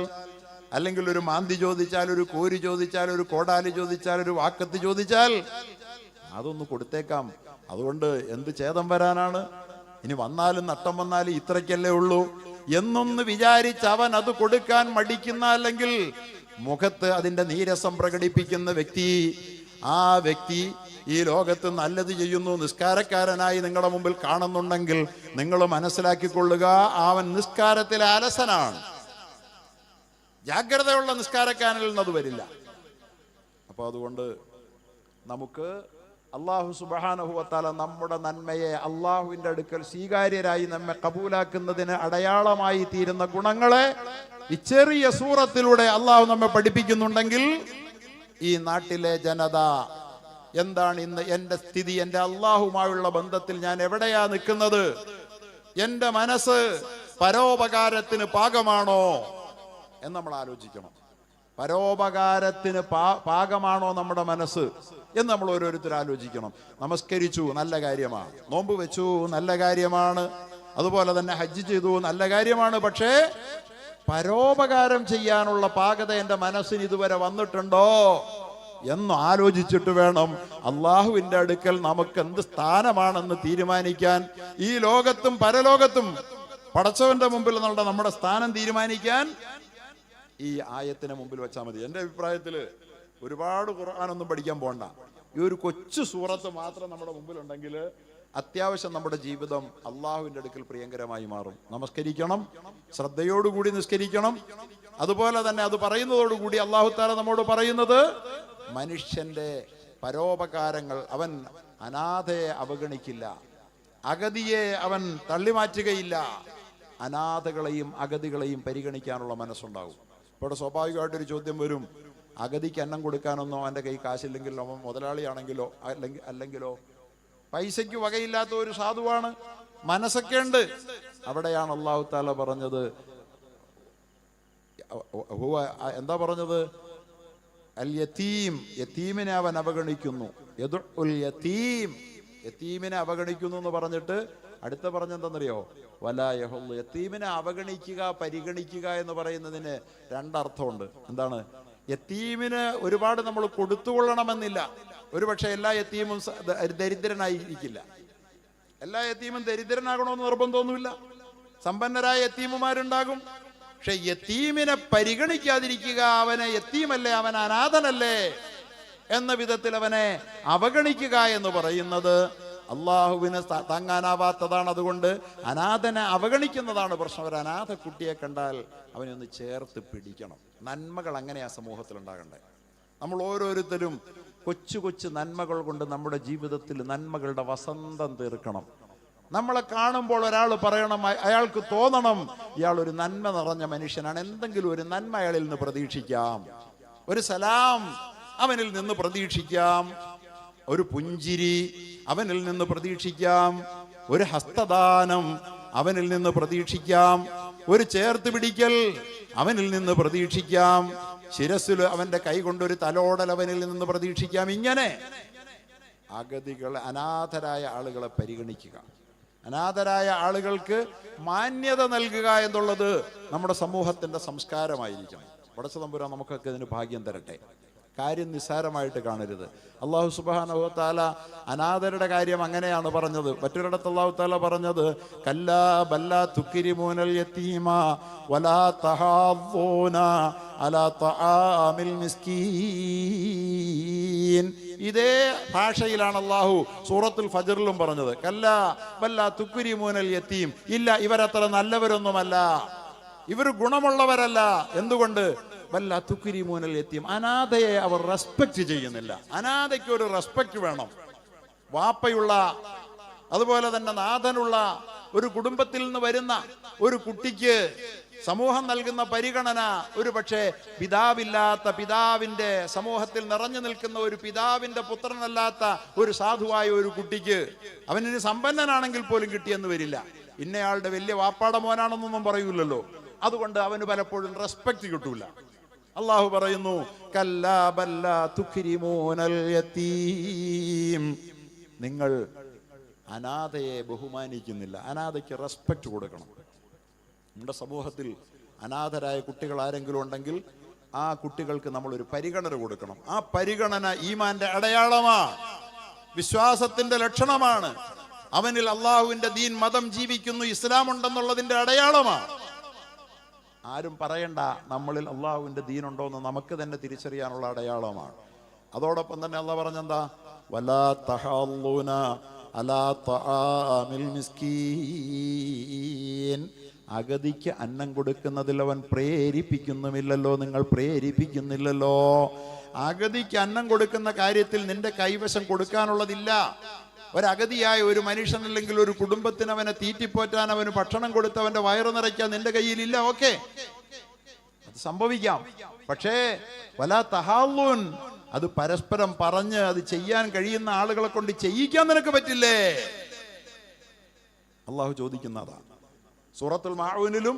അല്ലെങ്കിൽ ഒരു മാന്തി ചോദിച്ചാൽ, ഒരു കോരി ചോദിച്ചാൽ, ഒരു കോടാലി ചോദിച്ചാൽ, ഒരു വാക്കത്ത് ചോദിച്ചാൽ അതൊന്ന് കൊടുത്തേക്കാം. അതുകൊണ്ട് എന്ത് ഛേദം വരാനാണ്? ഇനി വന്നാലും നട്ടം വന്നാലും ഇത്രയ്ക്കല്ലേ ഉള്ളൂ എന്നൊന്ന് വിചാരിച്ച് അവൻ അത് കൊടുക്കാൻ മടിക്കുന്ന, അല്ലെങ്കിൽ മുഖത്ത് അതിന്റെ നീരസം പ്രകടിപ്പിക്കുന്ന വ്യക്തി, ആ വ്യക്തി ഈ ലോകത്ത് നല്ലത് ചെയ്യുന്നു, നിസ്കാരക്കാരനായി നിങ്ങളുടെ മുമ്പിൽ കാണുന്നുണ്ടെങ്കിൽ നിങ്ങൾ മനസ്സിലാക്കിക്കൊള്ളുക, അവൻ നിസ്കാരത്തിലെ അലസനാണ്. ജാഗ്രതയുള്ള നിസ്കാരക്കാരനിൽ നിന്നത് വരില്ല. അപ്പോൾ അതുകൊണ്ട് നമുക്ക് അള്ളാഹു സുബ്ഹാനഹു വ തആല നമ്മുടെ നന്മയെ അള്ളാഹുവിൻ്റെ അടുക്കൽ സ്വീകാര്യരായി നമ്മെ കബൂലാക്കുന്നതിന് അടയാളമായി തീരുന്ന ഗുണങ്ങളെ ഈ ചെറിയ സൂറത്തിലൂടെ അള്ളാഹു നമ്മെ പഠിപ്പിക്കുന്നുണ്ടെങ്കിൽ ഈ നാട്ടിലെ ജനത എന്താണ് ഇന്ന് എൻ്റെ സ്ഥിതി, എൻ്റെ അള്ളാഹുമായുള്ള ബന്ധത്തിൽ ഞാൻ എവിടെയാ നിൽക്കുന്നത്, എൻ്റെ മനസ്സ് പരോപകാരത്തിന് പാകമാണോ എന്ന് നമ്മൾ ആലോചിക്കണം. പരോപകാരത്തിന് പാകമാണോ നമ്മുടെ മനസ്സ് എന്ന് നമ്മൾ ഓരോരുത്തരും ആലോചിക്കണം. നമസ്കരിച്ചു, നല്ല കാര്യമാണ്. നോമ്പ് വെച്ചു, നല്ല കാര്യമാണ്. അതുപോലെ തന്നെ ഹജ്ജ് ചെയ്തു, നല്ല കാര്യമാണ്. പക്ഷേ പരോപകാരം ചെയ്യാനുള്ള പാകത എൻ്റെ മനസ്സിന് ഇതുവരെ വന്നിട്ടുണ്ടോ എന്ന് ആലോചിച്ചിട്ട് വേണം അള്ളാഹുവിൻ്റെ അടുക്കൽ നമുക്ക് എന്ത് സ്ഥാനമാണെന്ന് തീരുമാനിക്കാൻ. ഈ ലോകത്തും പരലോകത്തും പടച്ചവന്റെ മുമ്പിൽ നമ്മുടെ സ്ഥാനം തീരുമാനിക്കാൻ ഈ ആയത്തിന് മുമ്പിൽ വെച്ചാൽ മതി. എൻ്റെ അഭിപ്രായത്തിൽ ഒരുപാട് ഖുർആനൊന്നും പഠിക്കാൻ പോകണ്ട. ഈ ഒരു കൊച്ചു സൂറത്ത് മാത്രം നമ്മുടെ മുമ്പിലുണ്ടെങ്കിൽ അത്യാവശ്യം നമ്മുടെ ജീവിതം അള്ളാഹുവിൻ്റെ അടുക്കൽ പ്രിയങ്കരമായി മാറും. നമസ്കരിക്കണം, ശ്രദ്ധയോടുകൂടി നിസ്കരിക്കണം. അതുപോലെ തന്നെ അത് പറയുന്നതോടുകൂടി അള്ളാഹു തആല നമ്മോട് പറയുന്നത് മനുഷ്യന്റെ പരോപകാരങ്ങൾ, അവൻ അനാഥയെ അവഗണിക്കില്ല, അഗതിയെ അവൻ തള്ളിമാറ്റുകയില്ല, അനാഥകളെയും അഗതികളെയും പരിഗണിക്കാനുള്ള മനസ്സുണ്ടാകും. ഇവിടെ സ്വാഭാവികമായിട്ടൊരു ചോദ്യം വരും, അഗതിക്ക് അന്നം കൊടുക്കാനൊന്നും അവൻ്റെ കൈ കാശില്ലെങ്കിൽ അവൻ മുതലാളിയാണെങ്കിലോ അല്ലെങ്കിലോ പൈസയ്ക്ക് വകയില്ലാത്ത ഒരു സാധുവാണ്, മനസ്സൊക്കെ ഉണ്ട്. അവിടെയാണ് അല്ലാഹു തആല പറഞ്ഞത്, എന്താ പറഞ്ഞത്? അൽ യതീം, യതീമിനെ അവൻ അവഗണിക്കുന്നു. യദുൽ യതീം, യതീമിനെ അവഗണിക്കുന്നു എന്ന് പറഞ്ഞിട്ട് അടുത്ത പറഞ്ഞെന്തെന്നറിയോ? വലാ യഹുള്ളു. യതീമിനെ അവഗണിക്കുക, പരിഗണിക്കുക എന്ന് പറയുന്നതിന് രണ്ടർത്ഥമുണ്ട്. എന്താണ്? യതീമിന് ഒരുപാട് നമ്മൾ കൊടുത്തുകൊള്ളണമെന്നില്ല. ഒരുപക്ഷെ എല്ലാ യതീമും ദരിദ്രനായിരിക്കില്ല. എല്ലാ യതീമും ദരിദ്രനാകണമെന്ന് നിർബന്ധമൊന്നുമില്ല. സമ്പന്നരായ യതീമുമാരുണ്ടാകും. പക്ഷെ യതീമിനെ പരിഗണിക്കാതിരിക്കുക, അവനെ യതീമല്ലേ, അവൻ അനാഥനല്ലേ എന്ന വിധത്തിൽ അവനെ അവഗണിക്കുക എന്ന് പറയുന്നത് അള്ളാഹുവിന് താങ്ങാനാവാത്തതാണ്. അതുകൊണ്ട് അനാഥനെ അവഗണിക്കുന്നതാണ് പ്രശ്നം. ഒരു അനാഥ കുട്ടിയെ കണ്ടാൽ അവനെ ഒന്ന് ചേർത്ത് പിടിക്കണം. നന്മകൾ അങ്ങനെയാ സമൂഹത്തിൽ ഉണ്ടാകണ്ടേ. നമ്മൾ ഓരോരുത്തരും കൊച്ചു കൊച്ചു നന്മകൾ കൊണ്ട് നമ്മുടെ ജീവിതത്തിൽ നന്മകളുടെ വസന്തം തീർക്കണം. നമ്മളെ കാണുമ്പോൾ ഒരാൾ പറയണം, അയാൾക്ക് തോന്നണം ഇയാൾ ഒരു നന്മ നിറഞ്ഞ മനുഷ്യനാണ്. എന്തെങ്കിലും ഒരു നന്മ അയാളിൽ നിന്ന് പ്രതീക്ഷിക്കാം. ഒരു സലാം അവനിൽ നിന്ന് പ്രതീക്ഷിക്കാം, ഒരു പുഞ്ചിരി അവനിൽ നിന്ന് പ്രതീക്ഷിക്കാം, ഒരു ഹസ്തദാനം അവനിൽ നിന്ന് പ്രതീക്ഷിക്കാം, ഒരു ചേർത്ത് പിടിക്കൽ അവനിൽ നിന്ന് പ്രതീക്ഷിക്കാം, ശിരസ്സിൽ അവന്റെ കൈ കൊണ്ടൊരു തലോടൽ അവനിൽ നിന്ന് പ്രതീക്ഷിക്കാം. ഇങ്ങനെ അഗതികളെ, അനാഥരായ ആളുകളെ പരിഗണിക്കുക, അനാഥരായ ആളുകൾക്ക് മാന്യത നൽകുക എന്നുള്ളത് നമ്മുടെ സമൂഹത്തിന്റെ സംസ്കാരമായിരിക്കണം. പടച്ച തമ്പുരാൻ നമുക്കൊക്കെ ഇതിന് ഭാഗ്യം തരട്ടെ. കാര്യം നിസ്സാരമായിട്ട് കാണരുത്. അല്ലാഹു സുബ്ഹാനഹു വ തആല അനാഥരുടെ കാര്യം അങ്ങനെയാണ് പറഞ്ഞത്. മറ്റൊരിടത്ത് അല്ലാഹു തആല പറഞ്ഞത്, കല്ലാ ബല്ലാ തുക്രിമൂനൽ യതീമ വലാ തഹാവൂന അലാ തആമിൽ മിസ്കീൻ. ഇതേ ഭാഷയിലാണ് അല്ലാഹു സൂറത്തുൽ ഫജ്റിലും പറഞ്ഞത്. കല്ലാ ബല്ലാ തുക്രിമൂനൽ യതീം. ഇല്ല, ഇവരത്ര നല്ലവരൊന്നുമല്ല, ഇവർ ഗുണമുള്ളവരല്ല. എന്തുകൊണ്ട്? വല്ല തുക്രിമൂനൽ യതീം. അനാഥയെ അവർ റെസ്പെക്ട് ചെയ്യുന്നില്ല. അനാഥയ്ക്ക് ഒരു റെസ്പെക്ട് വേണം. വാപ്പയുള്ള, അതുപോലെ തന്നെ നാഥനുള്ള ഒരു കുടുംബത്തിൽ നിന്ന് വരുന്ന ഒരു കുട്ടിക്ക് സമൂഹം നൽകുന്ന പരിഗണന ഒരു പക്ഷേ പിതാവില്ലാത്ത, പിതാവിന്റെ സമൂഹത്തിൽ നിറഞ്ഞു നിൽക്കുന്ന ഒരു പിതാവിന്റെ പുത്രനല്ലാത്ത ഒരു സാധുവായ ഒരു കുട്ടിക്ക്, അവനിന് സമ്പന്നനാണെങ്കിൽ പോലും കിട്ടിയെന്ന് വരില്ല. ഇന്നയാളുടെ വലിയ വാപ്പാടെ മോനാണെന്നൊന്നും പറയൂലല്ലോ. അതുകൊണ്ട് അവന് പലപ്പോഴും റെസ്പെക്ട് കിട്ടൂല. അള്ളാഹു പറയുന്നു, കല്ലാ ബല്ലാ തുക്രിമൂനൽ യതീം. നിങ്ങൾ അനാഥയെ ബഹുമാനിക്കുന്നില്ല. അനാഥയ്ക്ക് റെസ്പെക്ട് കൊടുക്കണം. നമ്മുടെ സമൂഹത്തിൽ അനാഥരായ കുട്ടികൾ ആരെങ്കിലും ഉണ്ടെങ്കിൽ ആ കുട്ടികൾക്ക് നമ്മളൊരു പരിഗണന കൊടുക്കണം. ആ പരിഗണന ഈമാന്റെ അടയാളമാണ്, വിശ്വാസത്തിന്റെ ലക്ഷണമാണ്. അവനിൽ അള്ളാഹുവിന്റെ ദീൻ, മതം ജീവിക്കുന്നു, ഇസ്ലാം ഉണ്ടെന്നുള്ളതിന്റെ അടയാളമാണ്. ആരും പറയണ്ട നമ്മളിൽ അള്ളാഹുവിന്റെ ദീനുണ്ടോ എന്ന് നമുക്ക് തന്നെ തിരിച്ചറിയാനുള്ള അടയാളമാണ്. അതോടൊപ്പം തന്നെ അള്ളാഹ് പറഞ്ഞെന്താ, വലാ തഹല്ലൂന അലാ തആമിൽ മിസ്കീൻ, അഗതിക്ക് അന്നം കൊടുക്കുന്നതിൽ അവൻ പ്രേരിപ്പിക്കുന്നുമില്ലല്ലോ, നിങ്ങൾ പ്രേരിപ്പിക്കുന്നില്ലല്ലോ. അഗതിക്ക് അന്നം കൊടുക്കുന്ന കാര്യത്തിൽ നിന്റെ കൈവശം കൊടുക്കാനുള്ളതില്ല. ഒരഗതിയായ ഒരു മനുഷ്യനല്ലെങ്കിൽ ഒരു കുടുംബത്തിന് അവനെ തീറ്റിപ്പോറ്റാൻ, അവന് ഭക്ഷണം കൊടുത്ത് അവന്റെ വയറ് നിറയ്ക്കാൻ നിന്റെ കയ്യിലില്ല. ഓക്കെ, അത് സംഭവിക്കാം. പക്ഷേ വലാ തഹാല്ലൂൻ, അത് പരസ്പരം പറഞ്ഞ് അത് ചെയ്യാൻ കഴിയുന്ന ആളുകളെ കൊണ്ട് ചെയ്യിക്കാൻ നിനക്ക് പറ്റില്ലേ? അള്ളാഹു ചോദിക്കുന്നതാണ്. സൂറത്തുൽ മാഊനിലും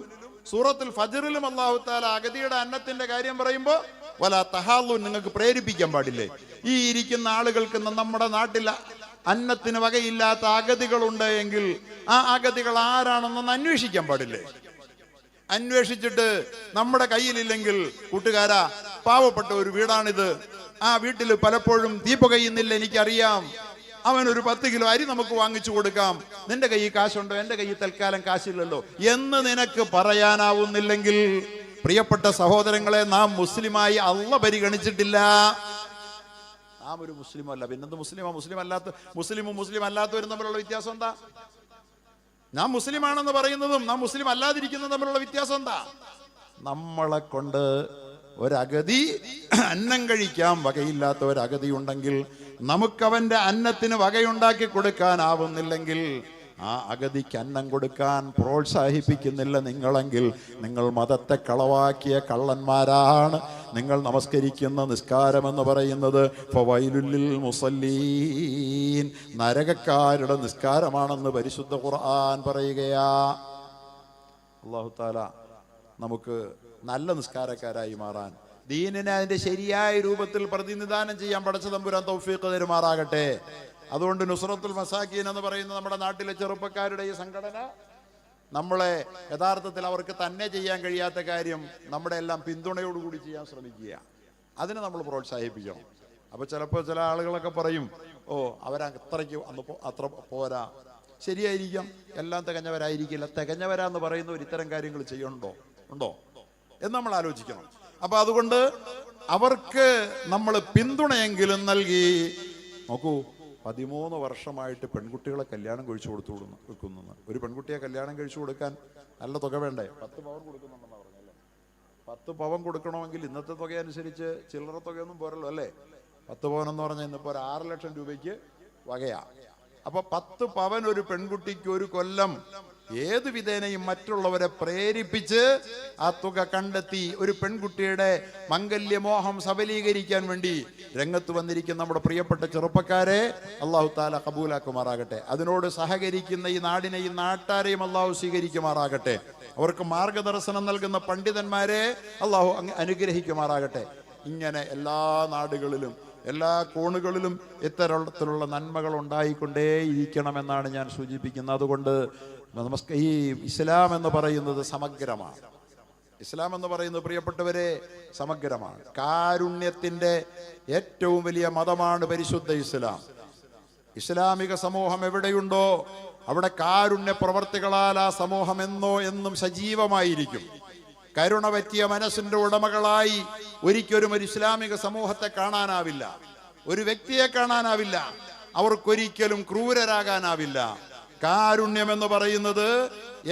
സൂറത്തുൽ ഫജ്റിലും അല്ലാഹു തആല അഗതിയുടെ അന്നത്തിന്റെ കാര്യം പറയുമ്പോൾ വലാ തഹാല്ലൂൻ, നിങ്ങൾക്ക് പ്രേരിപ്പിക്കാൻ പാടില്ലേ? ഈ ഇരിക്കുന്ന ആളുകൾക്ക് നമ്മുടെ നാട്ടിൽ അന്നത്തിന് വകയില്ലാത്ത അഗതികളുണ്ട് എങ്കിൽ ആ അഗതികൾ ആരാണെന്നൊന്ന് അന്വേഷിക്കാൻ പാടില്ലേ? അന്വേഷിച്ചിട്ട് നമ്മുടെ കയ്യിലില്ലെങ്കിൽ, കൂട്ടുകാരാ, പാവപ്പെട്ട ഒരു വീടാണിത്, ആ വീട്ടിൽ പലപ്പോഴും തീ പുകയുന്നില്ല, എനിക്കറിയാം, അവനൊരു 10 കിലോ അരി നമുക്ക് വാങ്ങിച്ചു കൊടുക്കാം, നിന്റെ കയ്യിൽ കാശുണ്ടോ? എന്റെ കയ്യിൽ തൽക്കാലം കാശില്ലല്ലോ എന്ന് നിനക്ക് പറയാനാവുന്നില്ലെങ്കിൽ, പ്രിയപ്പെട്ട സഹോദരങ്ങളെ, നാം മുസ്ലിമായി അള്ളാഹ് പരിഗണിച്ചിട്ടില്ല. നാം ഒരു മുസ്ലിം അല്ല, പിന്നെന്ത് മുസ്ലിമാ? മുസ്ലിമും മുസ്ലിം അല്ലാത്തവരും തമ്മിലുള്ള വ്യത്യാസം എന്താ? നാം മുസ്ലിമാണെന്ന് പറയുന്നതും നാം മുസ്ലിം അല്ലാതിരിക്കുന്നതും തമ്മിലുള്ള വ്യത്യാസം എന്താ? നമ്മളെ കൊണ്ട് ഒരഗതി അന്നം കഴിക്കാൻ വകയില്ലാത്ത ഒരഗതി ഉണ്ടെങ്കിൽ, നമുക്കവന്റെ അന്നത്തിന് വകയുണ്ടാക്കി കൊടുക്കാനാവുന്നില്ലെങ്കിൽ, ആ അഗതിക്ക് അന്നം കൊടുക്കാൻ പ്രോത്സാഹിപ്പിക്കുന്നില്ല നിങ്ങളെങ്കിൽ, നിങ്ങൾ മതത്തെ കളവാക്കിയ കള്ളന്മാരാണ്. നിങ്ങൾ നമസ്കരിക്കുന്ന നിസ്കാരമെന്ന് പറയുന്നത് ഫവൈലുൽ മുസല്ലീൻ, നരകക്കാരുടെ നിസ്കാരമാണെന്ന് പരിശുദ്ധ ഖുർആൻ പറയുകയാ. അല്ലാഹു തആല നമുക്ക് നല്ല നിസ്കാരക്കാരായി മാറാൻ, ദീനിനെ അതിന്റെ ശരിയായ രൂപത്തിൽ പ്രതിനിധാനം ചെയ്യാൻ പടച്ച തമ്പുരാൻ തൗഫീഖ് തരുമാറാകട്ടെ. അതുകൊണ്ട് നുസ്രത്തുൽ മസാക്കീൻ എന്ന് പറയുന്ന നമ്മുടെ നാട്ടിലെ ചെറുപ്പക്കാരുടെ ഈ സംഘടന നമ്മളെ യഥാർത്ഥത്തിൽ അവർക്ക് തന്നെ ചെയ്യാൻ കഴിയാത്ത കാര്യം നമ്മുടെ എല്ലാം പിന്തുണയോടുകൂടി ചെയ്യാൻ ശ്രമിക്കുക. അതിനെ നമ്മൾ പ്രോത്സാഹിപ്പിക്കണം. അപ്പോൾ ചിലപ്പോൾ ചില ആളുകളൊക്കെ പറയും, ഓ അവരത്രയ്ക്ക് അത്ര പോരാ. ശരിയായിരിക്കാം, എല്ലാം തികഞ്ഞവരായിരിക്കില്ല. തികഞ്ഞവരാന്ന് പറയുന്നവർ ഇത്തരം കാര്യങ്ങൾ ചെയ്യണ്ടോ ഉണ്ടോ എന്ന് നമ്മൾ ആലോചിക്കണം. അപ്പൊ അതുകൊണ്ട് അവർക്ക് നമ്മൾ പിന്തുണയെങ്കിലും നൽകി. നോക്കൂ, 13 വർഷമായിട്ട് പെൺകുട്ടികളെ കല്യാണം കഴിച്ചു കൊടുക്കുന്നു. ഒരു പെൺകുട്ടിയെ കല്യാണം കഴിച്ചു കൊടുക്കാൻ നല്ല തുക വേണ്ടേ? 10 പവൻ കൊടുക്കുന്നുണ്ടെന്നാ പറഞ്ഞല്ലേ? 10 പവൻ കൊടുക്കണമെങ്കിൽ ഇന്നത്തെ തുക അനുസരിച്ച് ചില്ലറ തുകയൊന്നും പോരല്ലോ അല്ലേ? 10 പവൻ എന്ന് പറഞ്ഞാൽ ഇന്നിപ്പോൾ ഒരു 6 ലക്ഷം രൂപയ്ക്ക് വകയാ. അപ്പൊ 10 പവൻ ഒരു പെൺകുട്ടിക്ക് ഒരു കൊല്ലം ഏത് വിധേനയും മറ്റുള്ളവരെ പ്രേരിപ്പിച്ച് ആ തുക കണ്ടെത്തി ഒരു പെൺകുട്ടിയുടെ മംഗല്യമോഹം സബലീകരിക്കാൻ വേണ്ടി രംഗത്ത് വന്നിരിക്കുന്ന നമ്മുടെ പ്രിയപ്പെട്ട ചെറുപ്പക്കാരെ അല്ലാഹു തആല കബൂലാക്കുമാറാകട്ടെ. അതിനോട് സഹകരിക്കുന്ന ഈ നാടിനെയും നാട്ടാരെയും അല്ലാഹു സ്വീകരിക്കുമാറാകട്ടെ. അവർക്ക് മാർഗദർശനം നൽകുന്ന പണ്ഡിതന്മാരെ അല്ലാഹു അനുഗ്രഹിക്കുമാറാകട്ടെ. ഇങ്ങനെ എല്ലാ നാടുകളിലും എല്ലാ കോണുകളിലും ഇത്തരത്തിലുള്ള നന്മകൾ ഉണ്ടായിക്കൊണ്ടേയിരിക്കണമെന്നാണ് ഞാൻ സൂചിപ്പിക്കുന്നത്. അതുകൊണ്ട് ഈ ഇസ്ലാം എന്ന് പറയുന്നത് സമഗ്രമാണ്. ഇസ്ലാം എന്ന് പറയുന്നത് പ്രിയപ്പെട്ടവരെ സമഗ്രമാണ്. കാരുണ്യത്തിന്റെ ഏറ്റവും വലിയ മതമാണ് പരിശുദ്ധ ഇസ്ലാം. ഇസ്ലാമിക സമൂഹം എവിടെയുണ്ടോ അവിടെ കാരുണ്യ പ്രവർത്തികളാൽ ആ സമൂഹം എന്നും സജീവമായിരിക്കും. കരുണ പറ്റിയ മനസ്സിന്റെ ഉടമകളായി ഒരിക്കലും ഒരു ഇസ്ലാമിക സമൂഹത്തെ കാണാനാവില്ല, ഒരു വ്യക്തിയെ കാണാനാവില്ല. അവർക്കൊരിക്കലും ക്രൂരരാകാനാവില്ല. കാരുണ്യം എന്ന് പറയുന്നത്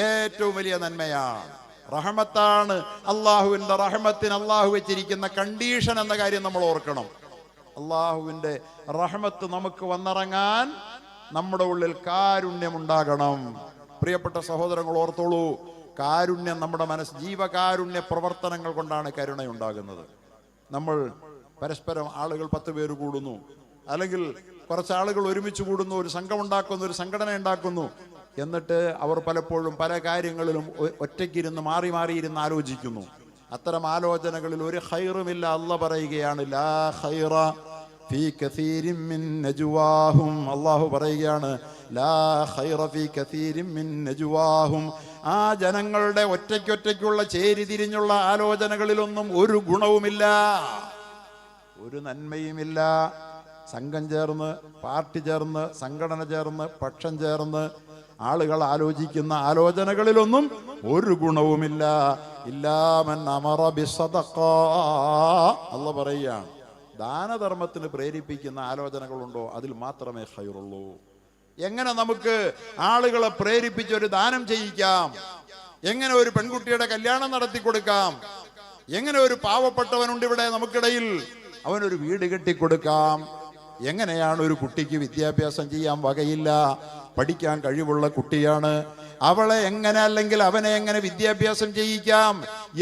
ഏറ്റവും വലിയ നന്മയാണ്, റഹ്മത്താണ്. അള്ളാഹുവിന്റെ റഹ്മത്തിന് അള്ളാഹു വെച്ചിരിക്കുന്ന കണ്ടീഷൻ എന്ന കാര്യം നമ്മൾ ഓർക്കണം. അള്ളാഹുവിന്റെ റഹ്മത്ത് നമുക്ക് വന്നിറങ്ങാൻ നമ്മുടെ ഉള്ളിൽ കാരുണ്യം ഉണ്ടാകണം. പ്രിയപ്പെട്ട സഹോദരങ്ങൾ ഓർത്തോളൂ, കാരുണ്യം നമ്മുടെ ജീവകാരുണ്യ പ്രവർത്തനങ്ങൾ കൊണ്ടാണ് കരുണയുണ്ടാകുന്നത്. നമ്മൾ പരസ്പരം ആളുകൾ 10 പേര് കൂടുന്നു, അല്ലെങ്കിൽ കുറച്ച് ആളുകൾ ഒരുമിച്ച് കൂടുന്നു, ഒരു സംഘം ഉണ്ടാക്കുന്നു, ഒരു സംഘടന ഉണ്ടാക്കുന്നു. എന്നിട്ട് അവർ പലപ്പോഴും പല കാര്യങ്ങളിലും ഒറ്റയ്ക്കിരുന്ന് മാറിയിരുന്ന് ആലോചിക്കുന്നു. അത്തരം ആലോചനകളിൽ ഒരു ഖൈറുമില്ല. അല്ലാഹ് പറയുകയാണ്, ലാ ഖൈറ ഫീ കസീരിൻ മിൻ നജ്വാഹും. അല്ലാഹു പറയുകയാണ്, ലാ ഖൈറ ഫീ കസീരിൻ മിൻ നജ്വാഹും. ആ ജനങ്ങളുടെ ഒറ്റയ്ക്കൊറ്റയ്ക്കുള്ള ചേരിതിരിഞ്ഞുള്ള ആലോചനകളിലൊന്നും ഒരു ഗുണവുമില്ല, ഒരു നന്മയുമില്ല. സംഘം ചേർന്ന്, പാർട്ടി ചേർന്ന്, സംഘടന ചേർന്ന്, പക്ഷം ചേർന്ന് ആളുകൾ ആലോചിക്കുന്ന ആലോചനകളിലൊന്നും ഒരു ഗുണവുമില്ല. ഇല്ലാ മൻ അമറ ബിസ്സദഖ. അല്ലാഹ് പറയുകയാണ്, ദാനധർമ്മത്തിന് പ്രേരിപ്പിക്കുന്ന ആലോചനകളുണ്ടോ അതിൽ മാത്രമേ ഖൈറുള്ളൂ. എങ്ങനെ നമുക്ക് ആളുകളെ പ്രേരിപ്പിച്ച് ഒരു ദാനം ചെയ്യിക്കാം, എങ്ങനെ ഒരു പെൺകുട്ടിയുടെ കല്യാണം നടത്തി കൊടുക്കാം, എങ്ങനെ ഒരു പാവപ്പെട്ടവനുണ്ട് ഇവിടെ നമുക്കിടയിൽ അവനൊരു വീട് കെട്ടിക്കൊടുക്കാം, എങ്ങനെയാണ് ഒരു കുട്ടിക്ക് വിദ്യാഭ്യാസം ചെയ്യാൻ വകയില്ല, പഠിക്കാൻ കഴിവുള്ള കുട്ടിയാണ്, അവളെ എങ്ങനെ അല്ലെങ്കിൽ അവനെ എങ്ങനെ വിദ്യാഭ്യാസം ചെയ്യിക്കാം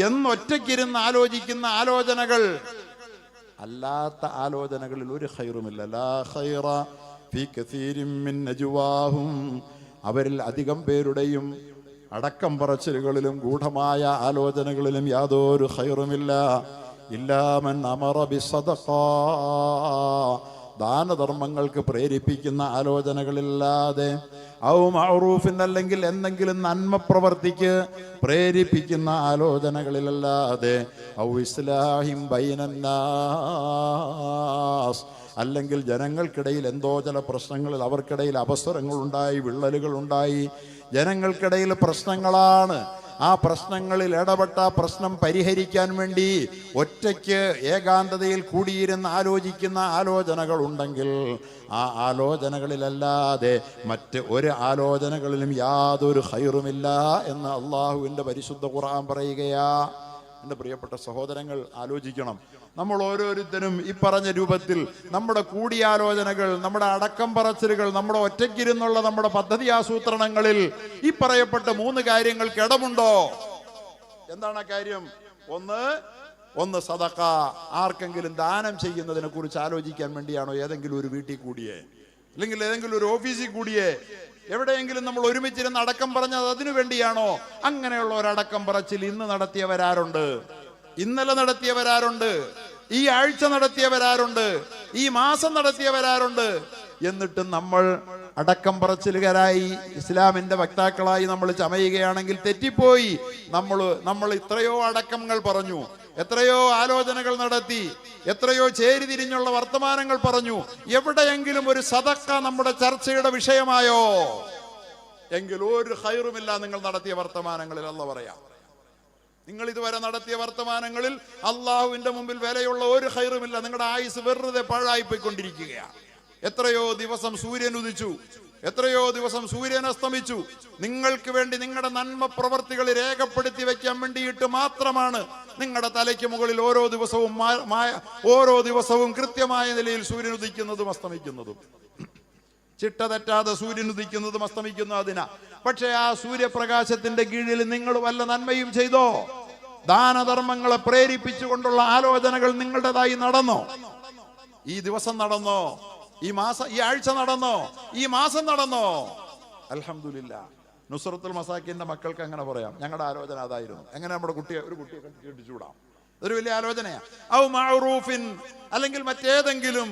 എന്നൊറ്റയ്ക്കിരുന്ന് ആലോചിക്കുന്ന ആലോചനകൾ അല്ലാത്ത ആലോചനകളിൽ ഒരു ഖൈറുമില്ല. ലാ ഖൈറ ഫീ കസീരിൻ മിൻ നജ്വാഹും, അവരിൽ അധികം പേരുടെയും അടക്കം പറച്ചിലുകളിലും ഗൂഢമായ ആലോചനകളിലും യാതൊരു ഖൈറുമില്ല. ഇല്ലാ മൻ അമറ ബിസ്സദഖ, ദാനധർമ്മങ്ങൾക്ക് പ്രേരിപ്പിക്കുന്ന ആലോചനകളില്ലാതെ, ഔ മഅറൂഫിൻ, അല്ലെങ്കിൽ എന്തെങ്കിലും നന്മ പ്രവർത്തിക്ക് പ്രേരിപ്പിക്കുന്ന ആലോചനകളിലല്ലാതെ, ഔ ഇസ്ലാഹിം ബൈനന്നാസ്, അല്ലെങ്കിൽ ജനങ്ങൾക്കിടയിൽ എന്തോ ചില പ്രശ്നങ്ങളിൽ അവർക്കിടയിൽ അവസരങ്ങളുണ്ടായി, വിള്ളലുകളുണ്ടായി, ജനങ്ങൾക്കിടയിൽ പ്രശ്നങ്ങളാണ്, ആ പ്രശ്നങ്ങളിൽ ഇടപെട്ട പ്രശ്നം പരിഹരിക്കാൻ വേണ്ടി ഒറ്റയ്ക്ക് ഏകാന്തതയിൽ കൂടിയിരുന്ന് ആലോചിക്കുന്ന ആലോചനകൾ ഉണ്ടെങ്കിൽ ആ ആലോചനകളിലല്ലാതെ മറ്റ് ഒരു ആലോചനകളിലും യാതൊരു ഖൈറുമില്ല എന്ന് അള്ളാഹുവിൻ്റെ പരിശുദ്ധ ഖുർആൻ പറയുകയാ. എൻ്റെ പ്രിയപ്പെട്ട സഹോദരങ്ങൾ, ആലോചിക്കണം. നമ്മൾ ഓരോരുത്തരും ഈ പറഞ്ഞ രൂപത്തിൽ നമ്മുടെ കൂടിയാലോചനകൾ, നമ്മുടെ അടക്കം പറച്ചിലുകൾ, നമ്മുടെ ഒറ്റയ്ക്കിരുന്നുള്ള നമ്മുടെ പദ്ധതി ആസൂത്രണങ്ങളിൽ ഈ പറയപ്പെട്ട 3 കാര്യങ്ങൾക്ക് ഇടമുണ്ടോ? എന്താണ് ആ കാര്യം? ഒന്ന് സദഖ, ആർക്കെങ്കിലും ദാനം ചെയ്യുന്നതിനെ കുറിച്ച് ആലോചിക്കാൻ വേണ്ടിയാണോ ഏതെങ്കിലും ഒരു വീട്ടിൽ കൂടിയേ, അല്ലെങ്കിൽ ഏതെങ്കിലും ഒരു ഓഫീസിൽ കൂടിയേ, എവിടെയെങ്കിലും നമ്മൾ ഒരുമിച്ചിരുന്ന് അടക്കം പറഞ്ഞത് അതിനു വേണ്ടിയാണോ? അങ്ങനെയുള്ള ഒരടക്കം പറച്ചിൽ ഇന്ന് നടത്തിയവരാരുണ്ട്, ഇന്നലെ നടത്തിയവരാരുണ്ട്, ഈ ആഴ്ച നടത്തിയവരാരുണ്ട്, ഈ മാസം നടത്തിയവരാരുണ്ട്? എന്നിട്ട് നമ്മൾ അടക്കം പറച്ചിലുകാരായി ഇസ്ലാമിന്റെ വക്താക്കളായി നമ്മൾ ചമയുകയാണെങ്കിൽ തെറ്റിപ്പോയി. നമ്മൾ എത്രയോ അടക്കങ്ങൾ പറഞ്ഞു, എത്രയോ ആലോചനകൾ നടത്തി, എത്രയോ ചേരിതിരിഞ്ഞുള്ള വർത്തമാനങ്ങൾ പറഞ്ഞു. എവിടെയെങ്കിലും ഒരു സദഖ നമ്മുടെ ചർച്ചയുടെ വിഷയമായോ? എങ്കിൽ ഒരു ഖൈറുമില്ല നിങ്ങൾ നടത്തിയ വർത്തമാനങ്ങളിൽ. അല്ലാഹു പറയാം, നിങ്ങൾ ഇതുവരെ നടത്തിയ വർത്തമാനങ്ങളിൽ അള്ളാഹുവിന്റെ മുമ്പിൽ വിലയുള്ള ഒരു ഖൈറുമില്ല. നിങ്ങളുടെ ആയുസ് വെറുതെ പാഴായിപ്പോയിക്കൊണ്ടിരിക്കുകയാണ്. എത്രയോ ദിവസം സൂര്യൻ ഉദിച്ചു, എത്രയോ ദിവസം സൂര്യൻ അസ്തമിച്ചു. നിങ്ങൾക്ക് വേണ്ടി നിങ്ങളുടെ നന്മ പ്രവർത്തികൾ രേഖപ്പെടുത്തി വെക്കാൻ വേണ്ടിയിട്ട് മാത്രമാണ് നിങ്ങളുടെ തലയ്ക്ക് മുകളിൽ ഓരോ ദിവസവും കൃത്യമായ നിലയിൽ സൂര്യൻ ഉദിക്കുന്നതും അസ്തമിക്കുന്നതും, ചിട്ട തെറ്റാതെ സൂര്യൻ ഉദിക്കുന്നതും അസ്തമിക്കുന്നു അതിനാ. പക്ഷെ ആ സൂര്യപ്രകാശത്തിന്റെ കീഴിൽ നിങ്ങൾ വല്ല നന്മയും ചെയ്തോ? ദാനധർമ്മങ്ങളെ പ്രേരിപ്പിച്ചുകൊണ്ടുള്ള ആലോചനകൾ നിങ്ങളുടേതായി നടന്നോ? ഈ ദിവസം നടന്നോ? ഈ ആഴ്ച നടന്നോ? ഈ മാസം നടന്നോ? അൽഹംദുലില്ലാ. നുസ്രത്തുൽ മസാക്കിന്റെ മക്കൾക്ക് അങ്ങനെ പറയാം, ഞങ്ങളുടെ ആലോചന അതായിരുന്നു. എങ്ങനെ നമ്മുടെ ഒരു കുട്ടിയെ കെട്ടിച്ചൂടാം, അതൊരു വലിയ ആലോചനയാണ്. ഔ മഅറൂഫിൻ, അല്ലെങ്കിൽ മറ്റേതെങ്കിലും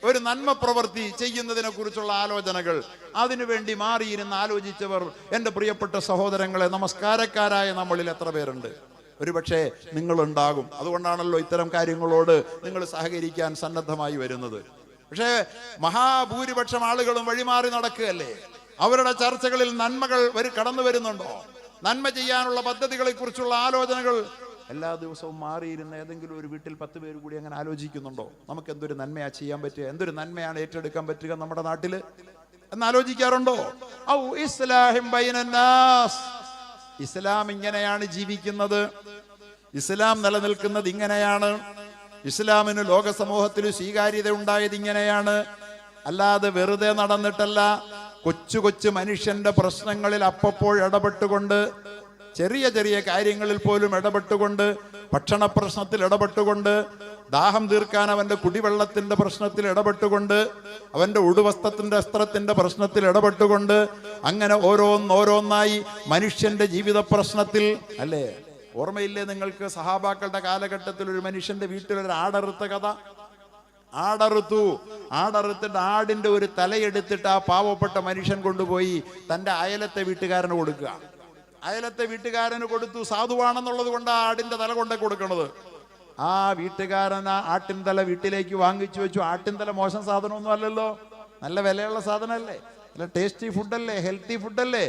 ഒരു നന്മ പ്രവൃത്തി ചെയ്യുന്നതിനെ കുറിച്ചുള്ള ആലോചനകൾ, അതിനുവേണ്ടി മാറിയിരുന്ന് ആലോചിച്ചവർ എൻ്റെ പ്രിയപ്പെട്ട സഹോദരങ്ങളെ, നമസ്കാരക്കാരായ നമ്മളിൽ എത്ര പേരുണ്ട്? ഒരുപക്ഷെ നിങ്ങളുണ്ടാകും. അതുകൊണ്ടാണല്ലോ ഇത്തരം കാര്യങ്ങളോട് നിങ്ങൾ സഹകരിക്കാൻ സന്നദ്ധമായി വരുന്നത്. പക്ഷേ മഹാഭൂരിപക്ഷം ആളുകളും വഴിമാറി നടക്കുകയല്ലേ. അവരുടെ ചർച്ചകളിൽ നന്മകൾ കടന്നു വരുന്നുണ്ടോ? നന്മ ചെയ്യാനുള്ള പദ്ധതികളെ കുറിച്ചുള്ള ആലോചനകൾ എല്ലാ ദിവസവും മാറിയിരുന്ന ഏതെങ്കിലും ഒരു വീട്ടിൽ 10 പേര് കൂടി അങ്ങനെ ആലോചിക്കുന്നുണ്ടോ? നമുക്ക് എന്തൊരു നന്മയാ ചെയ്യാൻ പറ്റുക, എന്തൊരു നന്മയാണ് ഏറ്റെടുക്കാൻ പറ്റുക നമ്മുടെ നാട്ടില് എന്നാലോചിക്കാറുണ്ടോ? ഔ ഇസ്ലാഹിം ബൈനന്നാസ്, ഇസ്ലാം ഇങ്ങനെയാണ് ജീവിക്കുന്നത്, ഇസ്ലാം നിലനിൽക്കുന്നത് ഇങ്ങനെയാണ്, ഇസ്ലാമിന് ലോക സമൂഹത്തിൽ സ്വീകാര്യത ഉണ്ടായത് ഇങ്ങനെയാണ്. അല്ലാതെ വെറുതെ നടന്നിട്ടല്ല. കൊച്ചു കൊച്ചു മനുഷ്യന്റെ പ്രശ്നങ്ങളിൽ അപ്പപ്പോൾ ഇടപെട്ടുകൊണ്ട്, ചെറിയ ചെറിയ കാര്യങ്ങളിൽ പോലും ഇടപെട്ടുകൊണ്ട്, ഭക്ഷണ പ്രശ്നത്തിൽ ഇടപെട്ടുകൊണ്ട്, ദാഹം തീർക്കാൻ അവന്റെ കുടിവെള്ളത്തിന്റെ പ്രശ്നത്തിൽ ഇടപെട്ടുകൊണ്ട്, അവന്റെ വസ്ത്രത്തിന്റെ പ്രശ്നത്തിൽ ഇടപെട്ടുകൊണ്ട്, അങ്ങനെ ഓരോന്നായി മനുഷ്യന്റെ ജീവിത പ്രശ്നത്തിൽ അല്ലേ. ഓർമ്മയില്ലേ നിങ്ങൾക്ക് സഹാബാക്കളുടെ കാലഘട്ടത്തിൽ ഒരു മനുഷ്യന്റെ വീട്ടിലൊരു ആടറുത്ത കഥ? ആടറുത്തിട്ട് ആടിന്റെ ഒരു തലയെടുത്തിട്ട് ആ പാവപ്പെട്ട മനുഷ്യൻ കൊണ്ടുപോയി തന്റെ അയലത്തെ വീട്ടുകാരന് കൊടുക്കുക. അയലത്തെ വീട്ടുകാരന് കൊടുത്തു. സാധുവാണെന്നുള്ളത് കൊണ്ട് ആ ആടിന്റെ തല കൊണ്ടേ കൊടുക്കണത്. ആ വീട്ടുകാരൻ ആ ആട്ടിൻ തല വീട്ടിലേക്ക് വാങ്ങിച്ചു വെച്ചു. ആട്ടിൻ തല മോശം സാധനമൊന്നും അല്ലല്ലോ, നല്ല വിലയുള്ള സാധനമല്ലേ, നല്ല ടേസ്റ്റി ഫുഡല്ലേ, ഹെൽത്തി ഫുഡല്ലേ.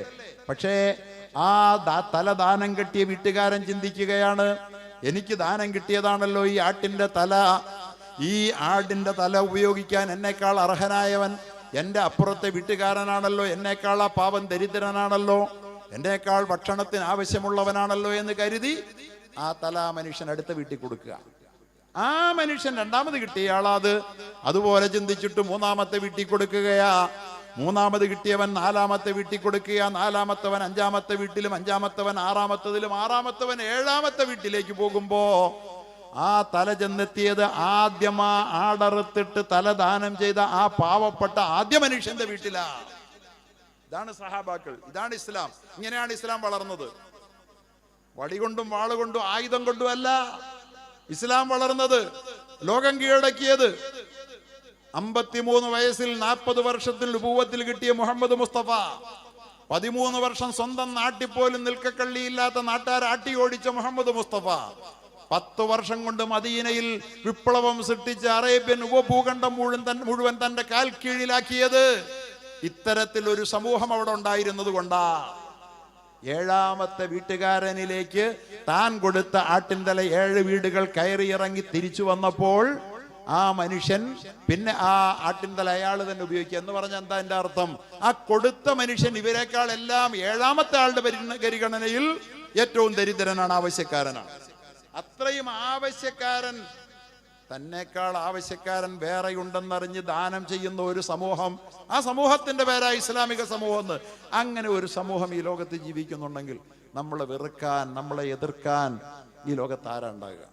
പക്ഷേ ആ തല ദാനം കിട്ടിയ വീട്ടുകാരൻ ചിന്തിക്കുകയാണ്, എനിക്ക് ദാനം കിട്ടിയതാണല്ലോ ഈ ആട്ടിന്റെ തല, ഈ ആടിന്റെ തല ഉപയോഗിക്കാൻ എന്നേക്കാൾ അർഹനായവൻ എൻ്റെ അപ്പുറത്തെ വീട്ടുകാരനാണല്ലോ, എന്നേക്കാൾ ആ പാവം ദരിദ്രനാണല്ലോ, എന്നേക്കാൾ ഭക്ഷണത്തിന് ആവശ്യമുള്ളവനാണല്ലോ എന്ന് കരുതി ആ തല മനുഷ്യൻ അടുത്ത വീട്ടിൽ കൊടുക്കുക. ആ മനുഷ്യൻ രണ്ടാമത് കിട്ടിയ ആളത് അതുപോലെ ചിന്തിച്ചിട്ട് മൂന്നാമത്തെ വീട്ടിൽ കൊടുക്കുകയാ. മൂന്നാമത് കിട്ടിയവൻ നാലാമത്തെ വീട്ടിൽ കൊടുക്കുക, നാലാമത്തവൻ അഞ്ചാമത്തെ വീട്ടിലും, അഞ്ചാമത്തവൻ ആറാമത്തതിലും, ആറാമത്തവൻ ഏഴാമത്തെ വീട്ടിലേക്ക് പോകുമ്പോ ആ തല ചെന്നെത്തിയത് ആദ്യം ആ ആടറുത്തിട്ട് തല ദാനം ചെയ്ത ആ പാവപ്പെട്ട ആദ്യ മനുഷ്യന്റെ വീട്ടിലാ. ഇതാണ് സഹാബാക്കൾ, ഇതാണ് ഇസ്ലാം. ഇങ്ങനെയാണ് ഇസ്ലാം വളർന്നത്. വടികൊണ്ടും വാളുകൊണ്ടും ആയുധം കൊണ്ടും അല്ല ഇസ്ലാം വളർന്നത്, ലോകം കീഴടക്കിയത്. 53 വയസ്സിൽ 40 വർഷത്തിൽ നുബുവത്തിൽ കിട്ടിയ മുഹമ്മദ് മുസ്തഫ 13 വർഷം സ്വന്തം നാട്ടിൽ പോലും നിൽക്കക്കള്ളിയില്ലാത്ത നാട്ടാർ ആട്ടി ഓടിച്ച മുഹമ്മദ് മുസ്തഫ 10 വർഷം കൊണ്ട് മദീനയിൽ വിപ്ലവം സൃഷ്ടിച്ച അറേബ്യൻ ഉപഭൂഖണ്ഡം മുഴുവൻ തന്റെ കാൽ കീഴിലാക്കിയത് ഇത്തരത്തിൽ ഒരു സമൂഹം അവിടെ ഉണ്ടായിരുന്നത് കൊണ്ടാ. ഏഴാമത്തെ വീട്ടുകാരനിലേക്ക് താൻ കൊടുത്ത ആട്ടിൻതല 7 വീടുകൾ കയറിയിറങ്ങി തിരിച്ചു വന്നപ്പോൾ ആ മനുഷ്യൻ പിന്നെ ആ ആട്ടിൻതല അയാൾ തന്നെ ഉപയോഗിക്കുക എന്ന് പറഞ്ഞാൽ എന്താ എന്റെ അർത്ഥം? ആ കൊടുത്ത മനുഷ്യൻ ഇവരെക്കാൾ എല്ലാം ഏഴാമത്തെ ആളുടെ പരിഗണനയിൽ ഏറ്റവും ദരിദ്രനാണ്, ആവശ്യക്കാരനാണ്. അത്രയും ആവശ്യക്കാരൻ, തന്നെക്കാൾ ആവശ്യക്കാരൻ വേറെയുണ്ടെന്നറിഞ്ഞ് ദാനം ചെയ്യുന്ന ഒരു സമൂഹം, ആ സമൂഹത്തിന്റെ പേരാ ഇസ്ലാമിക സമൂഹം എന്ന്. അങ്ങനെ ഒരു സമൂഹം ഈ ലോകത്ത് ജീവിക്കുന്നുണ്ടെങ്കിൽ നമ്മളെ വെറുക്കാൻ, നമ്മളെ എതിർക്കാൻ ഈ ലോകത്ത് ആരാ ഉണ്ടാകുക?